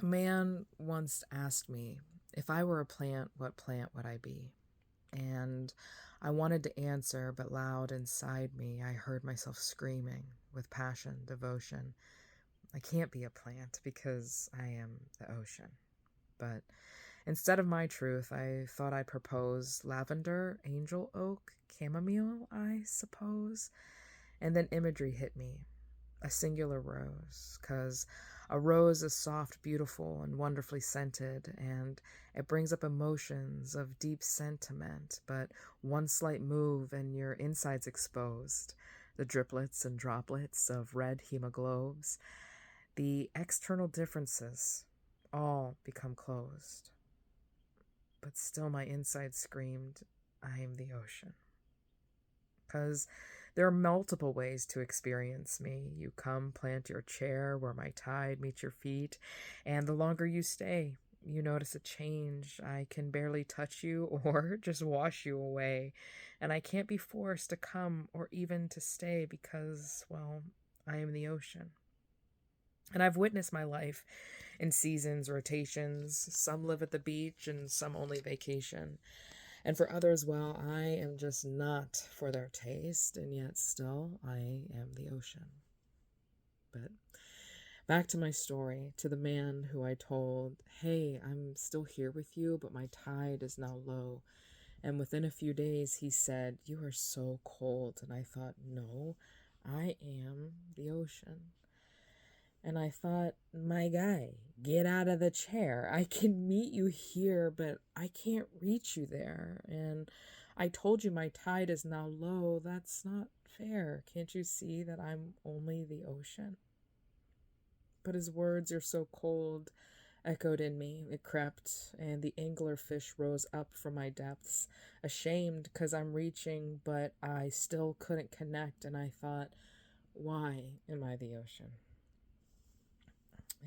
A man once asked me, if I were a plant, what plant would I be? And I wanted to answer, but loud inside me, I heard myself screaming with passion, devotion. I can't be a plant because I am the ocean. But instead of my truth, I thought I'd propose lavender, angel oak, chamomile, I suppose. And then imagery hit me, a singular rose, 'cause a rose is soft, beautiful, and wonderfully scented, and it brings up emotions of deep sentiment, but one slight move and your insides exposed, the driplets and droplets of red hemoglobes, the external differences all become closed. But still my inside screamed, I am the ocean. 'Cause there are multiple ways to experience me. You come, plant your chair where my tide meets your feet, and the longer you stay, you notice a change. I can barely touch you or just wash you away, and I can't be forced to come or even to stay because, well, I am the ocean. And I've witnessed my life in seasons, rotations. Some live at the beach and some only vacation. And for others, well, I am just not for their taste, and yet still I am the ocean. But back to my story, to the man who I told, hey, I'm still here with you, but my tide is now low. And within a few days, he said, you are so cold. And I thought, no, I am the ocean. And I thought, my guy, get out of the chair. I can meet you here, but I can't reach you there. And I told you my tide is now low. That's not fair. Can't you see that I'm only the ocean? But his words, you're so cold, echoed in me. It crept, and the anglerfish rose up from my depths, ashamed because I'm reaching, but I still couldn't connect. And I thought, why am I the ocean?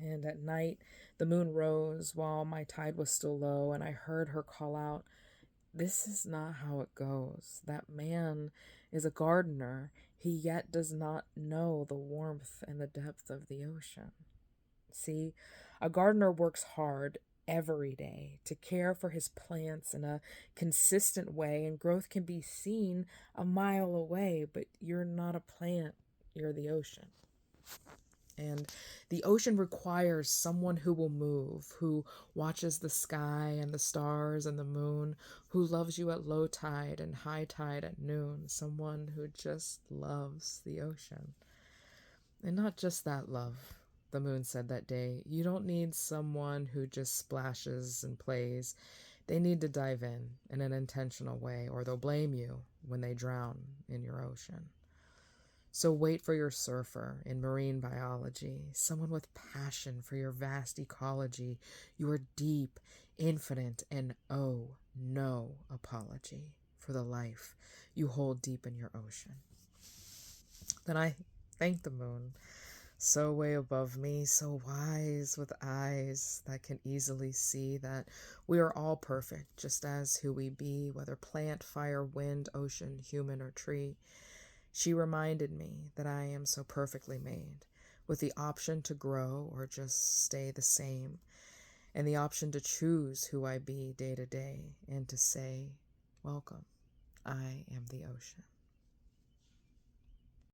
And at night, the moon rose while my tide was still low, and I heard her call out, this is not how it goes. That man is a gardener. He yet does not know the warmth and the depth of the ocean. See, a gardener works hard every day to care for his plants in a consistent way, and growth can be seen a mile away, but you're not a plant, you're the ocean. And the ocean requires someone who will move, who watches the sky and the stars and the moon, who loves you at low tide and high tide at noon, someone who just loves the ocean. And not just that love, the moon said that day. You don't need someone who just splashes and plays. They need to dive in an intentional way, or they'll blame you when they drown in your ocean. So wait for your surfer in marine biology, someone with passion for your vast ecology. You are deep, infinite, and oh, no apology for the life you hold deep in your ocean. Then I thank the moon, so way above me, so wise with eyes that can easily see that we are all perfect, just as who we be, whether plant, fire, wind, ocean, human, or tree. She reminded me that I am so perfectly made, with the option to grow or just stay the same, and the option to choose who I be day to day, and to say, welcome, I am the ocean.